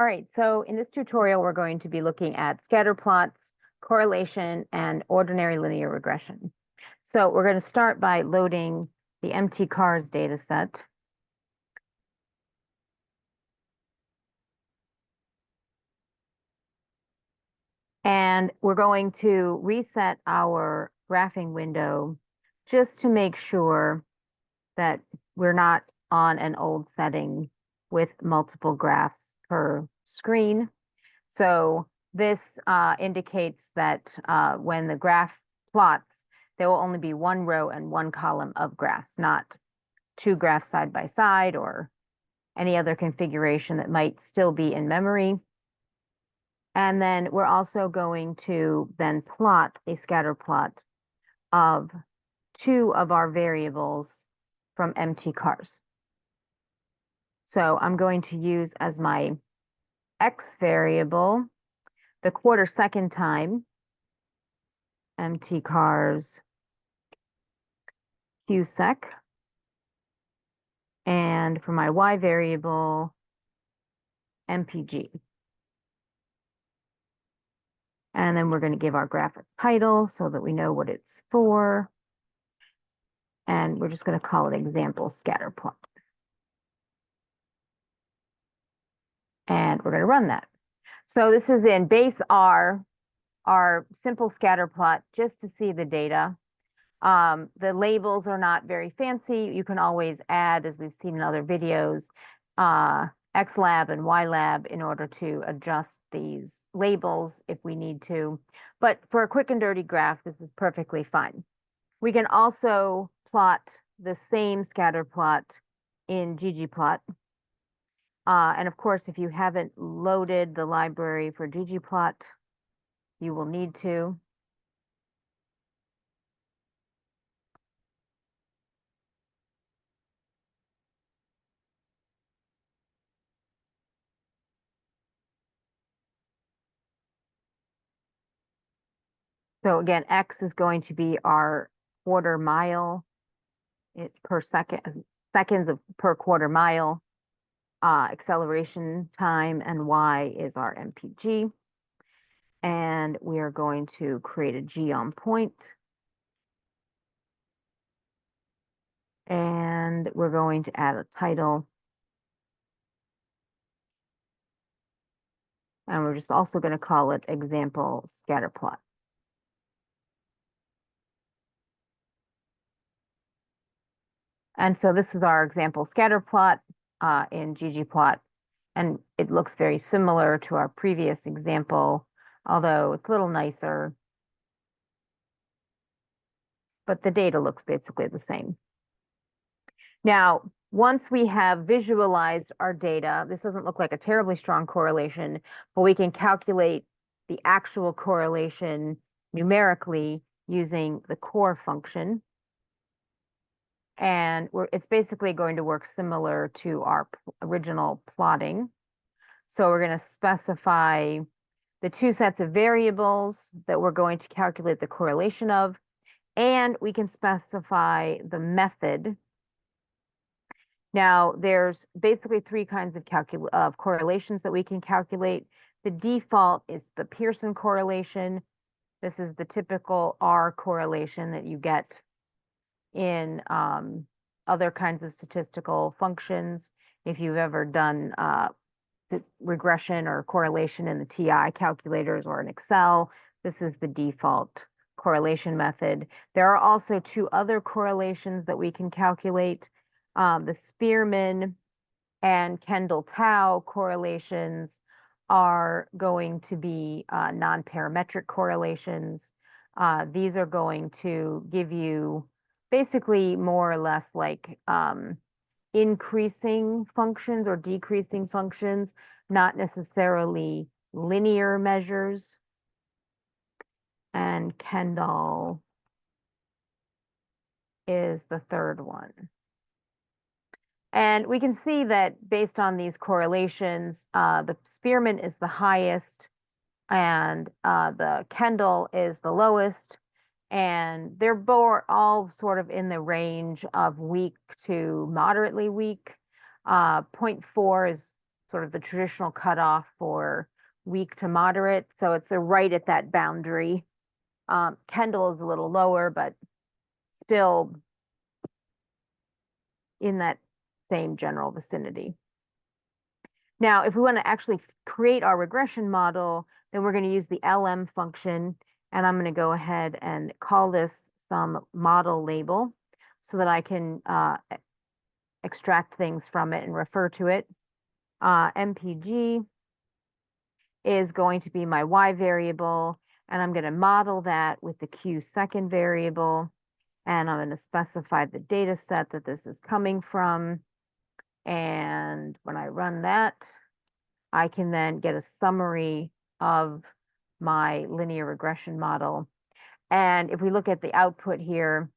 All right, so in this tutorial, we're going to be looking at scatter plots, correlation, and ordinary linear regression. So we're going to start by loading the mtcars data set. And we're going to reset our graphing window just to make sure that we're not on an old setting with multiple graphs per screen. So this indicates that when the graph plots, there will only be one row and one column of graphs, not two graphs side by side or any other configuration that might still be in memory. And then we're also going to then plot a scatter plot of two of our variables from mtcars. So I'm going to use as my x variable the quarter second time, mtcars qsec, and for my y variable, mpg. And then we're going to give our graph a title so that we know what it's for. And we're just going to call it example scatter plot. And we're going to run that. So this is in base R, our simple scatter plot, just to see the data. The labels are not very fancy. You can always add, as we've seen in other videos, xlab and ylab in order to adjust these labels if we need to. But for a quick and dirty graph, this is perfectly fine. We can also plot the same scatter plot in ggplot. And of course, if you haven't loaded the library for ggplot, you will need to. So again, x is going to be our quarter mile per second, seconds per quarter mile acceleration time, and y is our mpg. And we are going to create a g on point. And we're going to add a title. And we're just also going to call it example scatter plot. And so this is our example scatter plot in ggplot. And it looks very similar to our previous example, although it's a little nicer. But the data looks basically the same. Now, once we have visualized our data, this doesn't look like a terribly strong correlation, but we can calculate the actual correlation numerically using the core function. And it's basically going to work similar to our original plotting. So we're going to specify the two sets of variables that we're going to calculate the correlation of, and we can specify the method. Now, there's basically three kinds of correlations that we can calculate. The default is the Pearson correlation. This is the typical R correlation that you get in other kinds of statistical functions. If you've ever done regression or correlation in the TI calculators or in Excel, this is the default correlation method. There are also two other correlations that we can calculate. The Spearman and Kendall Tau correlations are going to be non-parametric correlations. These are going to give you basically more or less like increasing functions or decreasing functions, not necessarily linear measures. And Kendall is the third one. And we can see that based on these correlations, the Spearman is the highest and the Kendall is the lowest. And they're all sort of in the range of weak to moderately weak. 0.4 is sort of the traditional cutoff for weak to moderate. So it's right at that boundary. Kendall is a little lower, but still in that same general vicinity. Now, if we want to actually create our regression model, then we're going to use the LM function, and I'm going to go ahead and call this some model label so that I can extract things from it and refer to it. MPG is going to be my Y variable, and I'm going to model that with the Q second variable, and I'm going to specify the data set that this is coming from. And when I run that, I can then get a summary of my linear regression model. And if we look at the output here,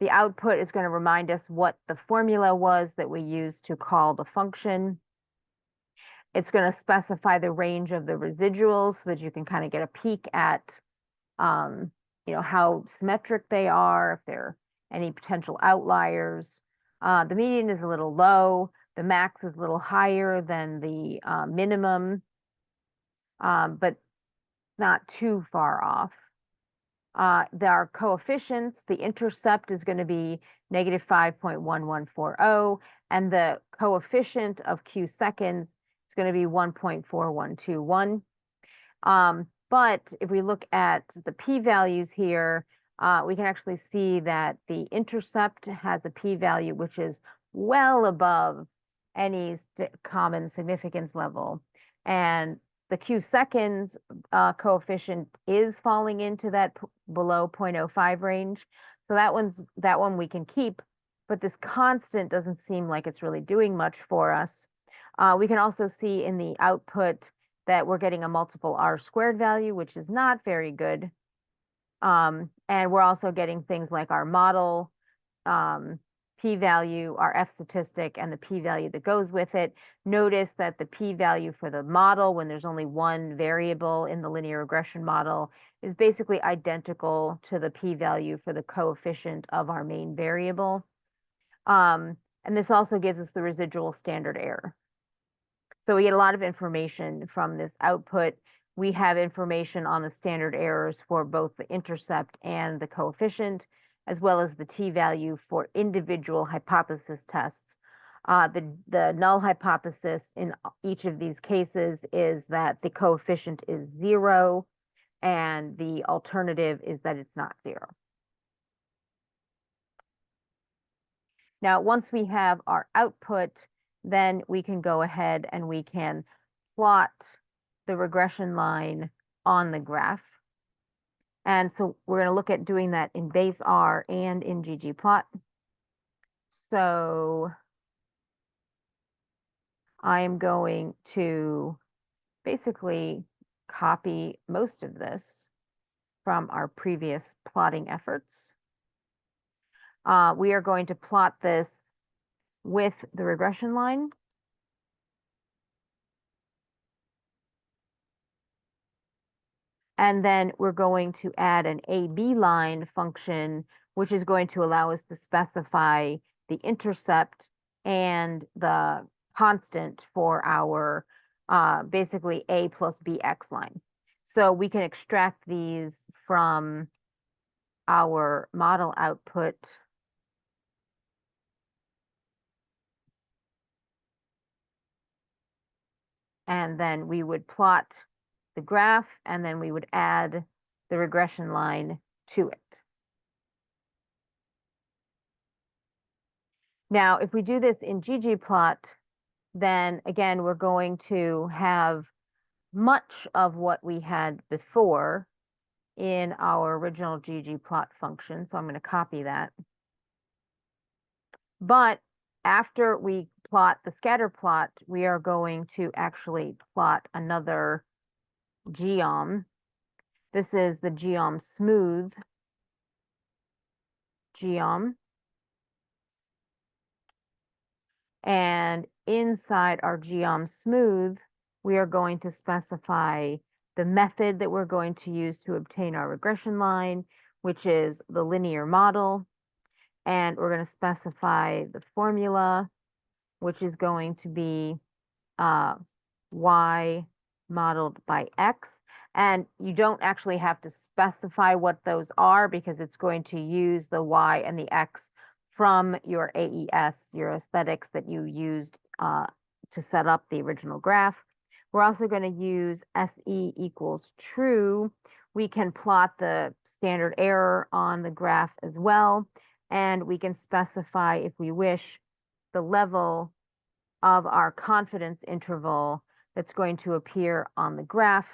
the output is going to remind us what the formula was that we used to call the function. It's going to specify the range of the residuals so that you can kind of get a peek at how symmetric they are, if there are any potential outliers. The median is a little low. The max is a little higher than the minimum, but not too far off. There are coefficients. The intercept is going to be negative 5.1140, and the coefficient of Q seconds is going to be 1.4121. But if we look at the p-values here, we can actually see that the intercept has a p-value which is well above any common significance level. And the Q seconds coefficient is falling into that below 0.05 range. So that one we can keep, but this constant doesn't seem like it's really doing much for us. We can also see in the output that we're getting a multiple R squared value, which is not very good. And we're also getting things like our model p-value, our F statistic, and the p-value that goes with it. Notice that the p-value for the model, when there's only one variable in the linear regression model, is basically identical to the p-value for the coefficient of our main variable. And this also gives us the residual standard error. So we get a lot of information from this output. We have information on the standard errors for both the intercept and the coefficient, as well as the t-value for individual hypothesis tests. The null hypothesis in each of these cases is that the coefficient is 0, and the alternative is that it's not 0. Now, once we have our output, then we can go ahead and we can plot the regression line on the graph. And so we're going to look at doing that in base R and in ggplot. So I am going to basically copy most of this from our previous plotting efforts. We are going to plot this with the regression line. And then we're going to add an AB line function, which is going to allow us to specify the intercept and the constant for our basically A plus BX line. So we can extract these from our model output. And then we would plot the graph, and then we would add the regression line to it. Now, if we do this in ggplot, then again, we're going to have much of what we had before in our original ggplot function. So I'm going to copy that. But after we plot the scatter plot, we are going to actually plot another geom. This is the geom smooth geom. And inside our geom smooth, we are going to specify the method that we're going to use to obtain our regression line, which is the linear model. And we're going to specify the formula, which is going to be y modeled by x. And you don't actually have to specify what those are because it's going to use the y and the x from your AES, your aesthetics that you used to set up the original graph. We're also going to use SE equals true. We can plot the standard error on the graph as well, and we can specify, if we wish, the level of our confidence interval that's going to appear on the graph.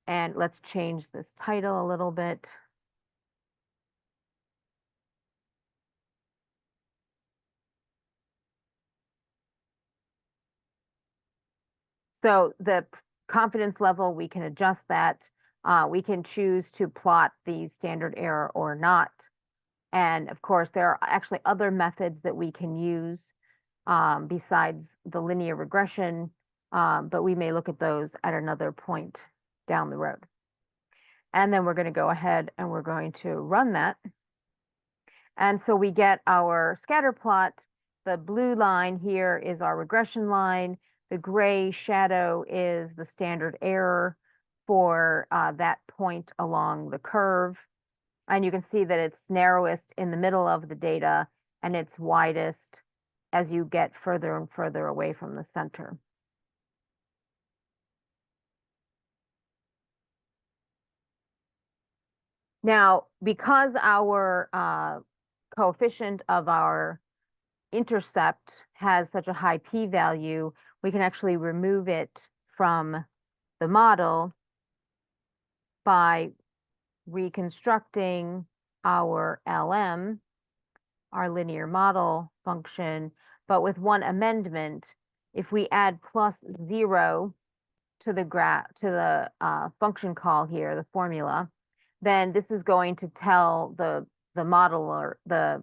And let's change this title a little bit. So the confidence level, we can adjust that. We can choose to plot the standard error or not. And of course, there are actually other methods that we can use besides the linear regression, but we may look at those at another point down the road. And then we're going to go ahead and we're going to run that. And so we get our scatter plot. The blue line here is our regression line. The gray shadow is the standard error for that point along the curve. And you can see that it's narrowest in the middle of the data and it's widest as you get further and further away from the center. Now, because our coefficient of our intercept has such a high p-value, we can actually remove it from the model by reconstructing our LM, our linear model function, but with one amendment. If we add +0 to the function call here, the formula, then this is going to tell the model or the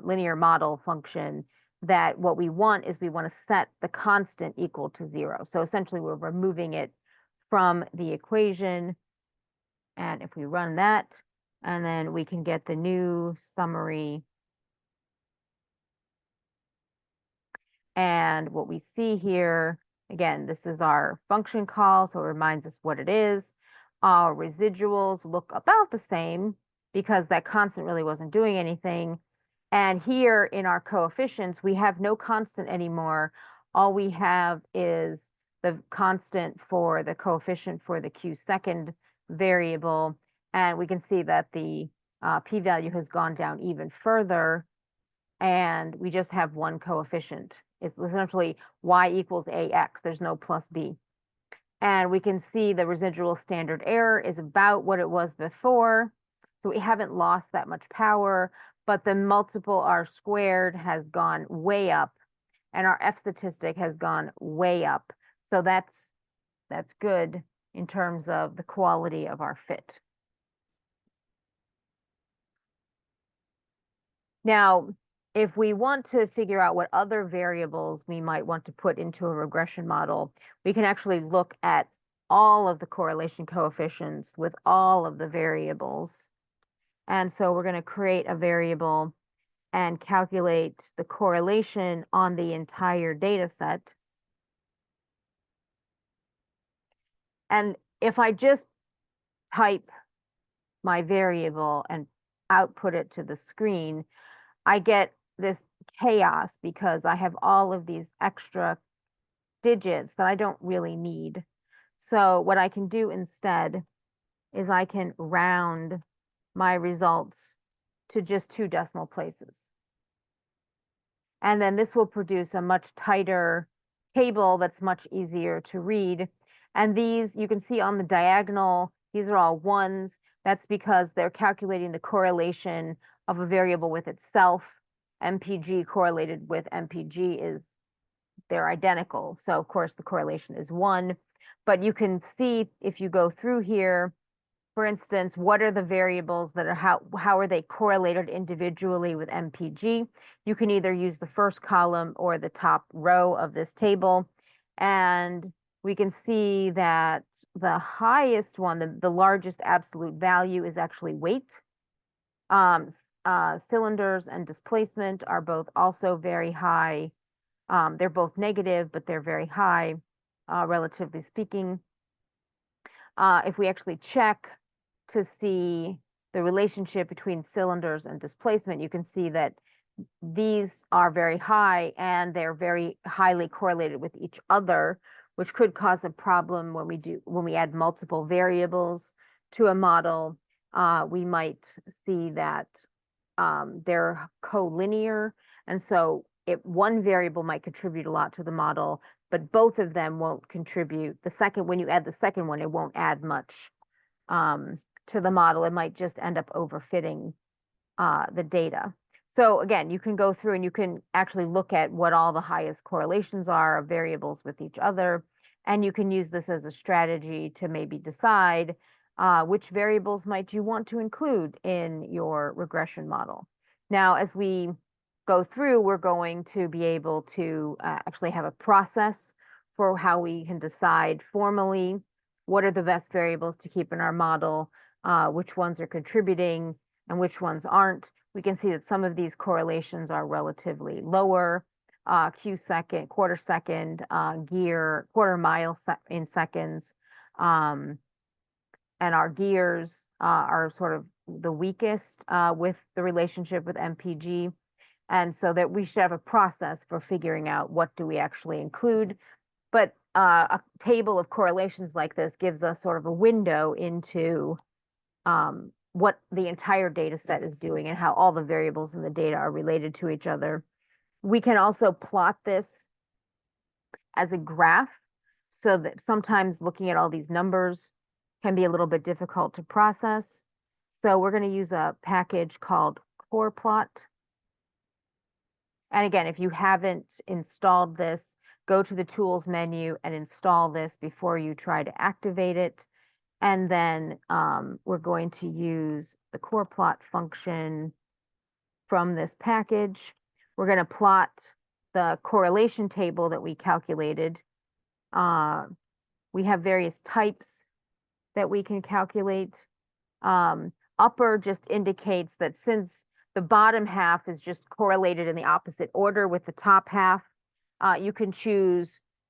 linear model function that what we want is we want to set the constant equal to 0. So essentially we're removing it from the equation. And if we run that, and then we can get the new summary. And what we see here, again, this is our function call, so it reminds us what it is. Our residuals look about the same because that constant really wasn't doing anything. And here in our coefficients, we have no constant anymore. All we have is the constant for the coefficient for the q-second variable. And we can see that the p-value has gone down even further. And we just have one coefficient. It's essentially y equals ax. There's no plus b. And we can see the residual standard error is about what it was before. So we haven't lost that much power, but the multiple r squared has gone way up and our F statistic has gone way up. So that's good in terms of the quality of our fit. Now, if we want to figure out what other variables we might want to put into a regression model, we can actually look at all of the correlation coefficients with all of the variables. And so we're going to create a variable and calculate the correlation on the entire data set. And if I just type my variable and output it to the screen, I get this chaos because I have all of these extra digits that I don't really need. So what I can do instead is I can round my results to just 2 decimal places. And then this will produce a much tighter table that's much easier to read. And these, you can see on the diagonal, these are all ones. That's because they're calculating the correlation of a variable with itself. MPG correlated with MPG is, they're identical. So of course the correlation is 1. But you can see if you go through here, for instance, what are the variables that are, how are they correlated individually with MPG? You can either use the first column or the top row of this table. And we can see that the highest one, the largest absolute value is actually weight. Cylinders and displacement are both also very high They're both negative, but they're very high, relatively speaking. If we actually check to see the relationship between cylinders and displacement, you can see that these are very high and they're very highly correlated with each other, which could cause a problem when we add multiple variables to a model. We might see that they're collinear, and so one variable might contribute a lot to the model, but both of them won't contribute. When you add the second one, it won't add much to the model. It might just end up overfitting the data. So again, you can go through and you can actually look at what all the highest correlations are of variables with each other, and you can use this as a strategy to maybe decide which variables might you want to include in your regression model. Now, as we go through, we're going to be able to actually have a process for how we can decide formally what are the best variables to keep in our model, which ones are contributing and which ones aren't. We can see that some of these correlations are relatively lower, Q second, quarter second, gear, quarter mile in seconds. And our gears are sort of the weakest with the relationship with MPG. And so that we should have a process for figuring out what do we actually include. But a table of correlations like this gives us sort of a window into what the entire data set is doing and how all the variables in the data are related to each other. We can also plot this as a graph, so that sometimes looking at all these numbers can be a little bit difficult to process. So we're going to use a package called pairplot. And again, if you haven't installed this, go to the Tools menu and install this before you try to activate it. And then we're going to use the pairplot function from this package. We're going to plot the correlation table that we calculated. We have various types that we can calculate. Upper just indicates that since the bottom half is just correlated in the opposite order with the top half, you can choose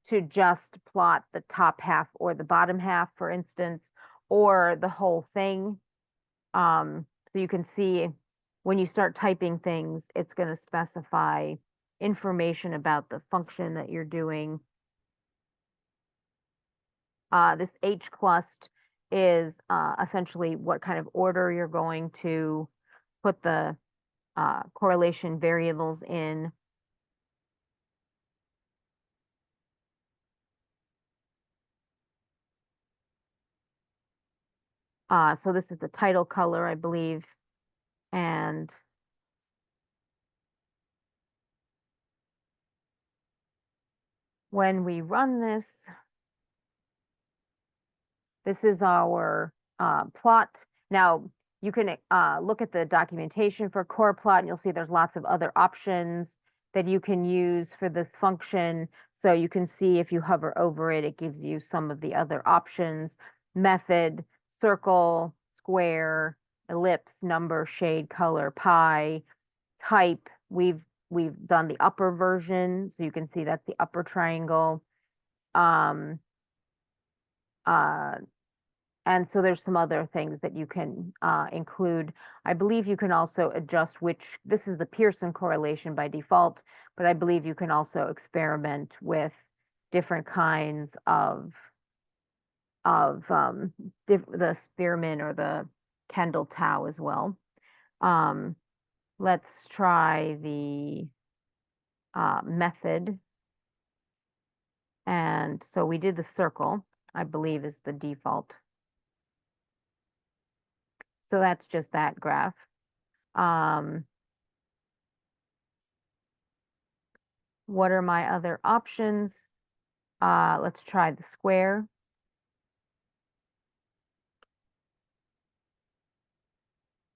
to just plot the top half or the bottom half, for instance, or the whole thing. So you can see when you start typing things, it's going to specify information about the function that you're doing. This H-clust is essentially what kind of order you're going to put the correlation variables in. So this is the title color, I believe. And when we run this, this is our plot. Now, you can look at the documentation for pairplot, and you'll see there's lots of other options that you can use for this function. So you can see if you hover over it, it gives you some of the other options: method, circle, square, ellipse, number, shade, color, pie, type. We've done the upper version, so you can see that's the upper triangle. And so there's some other things that you can include. I believe you can also adjust this is the Pearson correlation by default, but I believe you can also experiment with different kinds of the Spearman or the Kendall Tau as well. Let's try the method. And so we did the circle, I believe is the default. So that's just that graph. What are my other options? Let's try the square.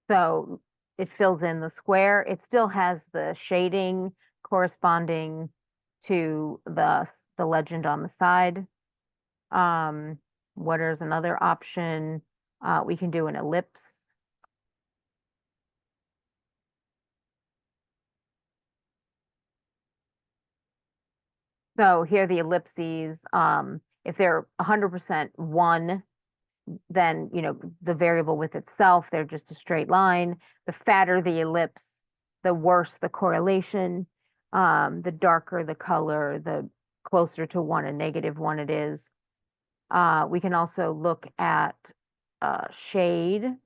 So it fills in the square. It still has the shading corresponding to the legend on the side. What is another option? We can do an ellipse. So here the ellipses, if they're 100% one, then, the variable with itself, they're just a straight line. The fatter the ellipse, the worse the correlation. The darker the color, the closer to one and -1 it is. We can also look at shade.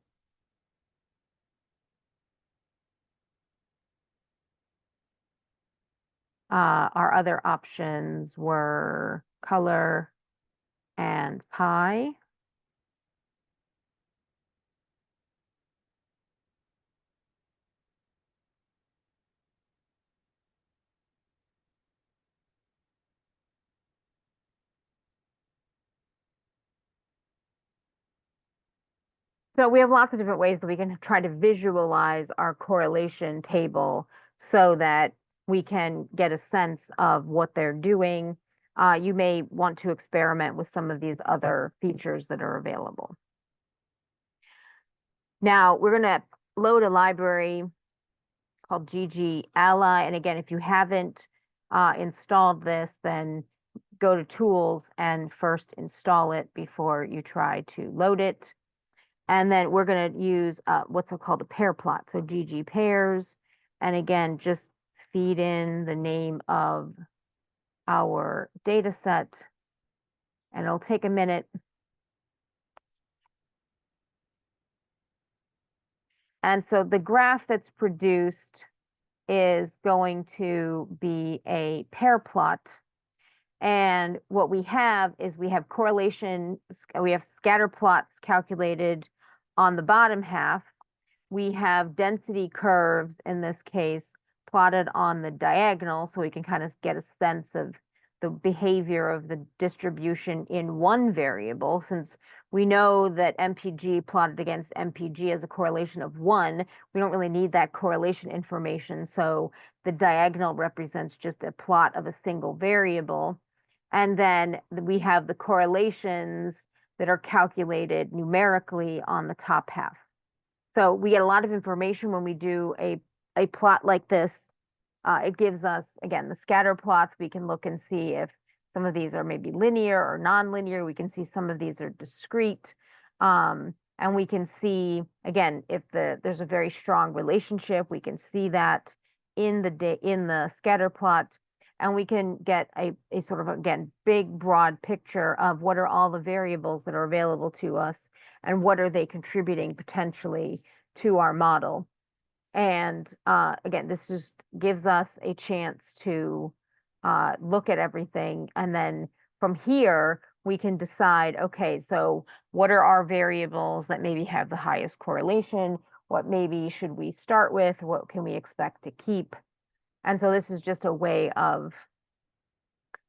Our other options were color and pi. So we have lots of different ways that we can try to visualize our correlation table so that we can get a sense of what they're doing. You may want to experiment with some of these other features that are available. Now we're going to load a library called ggplot. And again, if you haven't installed this, then go to Tools and first install it before you try to load it. And then we're going to use what's called a pairplot, so ggpairs. And again, just feed in the name of our data set, and it'll take a minute. And so the graph that's produced is going to be a pairplot. And what we have is we have correlation, we have scatter plots calculated on the bottom half. We have density curves in this case plotted on the diagonal, so we can kind of get a sense of the behavior of the distribution in one variable. Since we know that MPG plotted against MPG as a correlation of 1, we don't really need that correlation information. So the diagonal represents just a plot of a single variable. And then we have the correlations that are calculated numerically on the top half. So we get a lot of information when we do a plot like this. It gives us, again, the scatter plots. We can look and see if some of these are maybe linear or nonlinear. We can see some of these are discrete. And we can see, again, if there's a very strong relationship, we can see that in the scatter plot. And we can get a sort of, again, big, broad picture of what are all the variables that are available to us and what are they contributing potentially to our model. And again, this just gives us a chance to look at everything. And then from here, we can decide, okay, so what are our variables that maybe have the highest correlation? What maybe should we start with? What can we expect to keep? And so this is just a way of,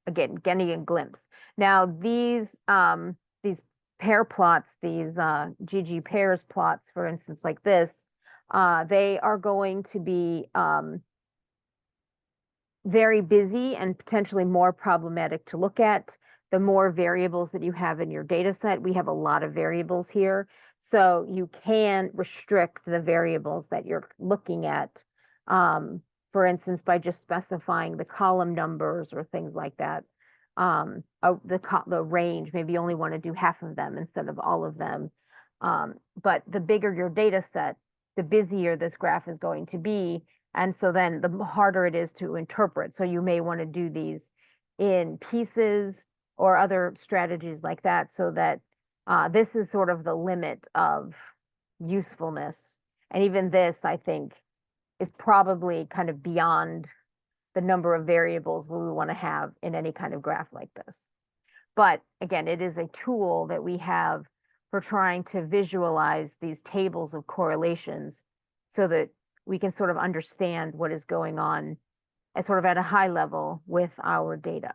again, getting a glimpse. Now, these pair plots, these GG pairs plots, for instance, like this, they are going to be very busy and potentially more problematic to look at. The more variables that you have in your data set, we have a lot of variables here. So you can restrict the variables that you're looking at. For instance, by just specifying the column numbers or things like that. The range, maybe you only want to do half of them instead of all of them. But the bigger your data set, the busier this graph is going to be. And so then the harder it is to interpret. So you may want to do these in pieces or other strategies like that, so that this is sort of the limit of usefulness. And even this, I think, is probably kind of beyond the number of variables we want to have in any kind of graph like this. But again, it is a tool that we have for trying to visualize these tables of correlations so that we can sort of understand what is going on at sort of at a high level with our data.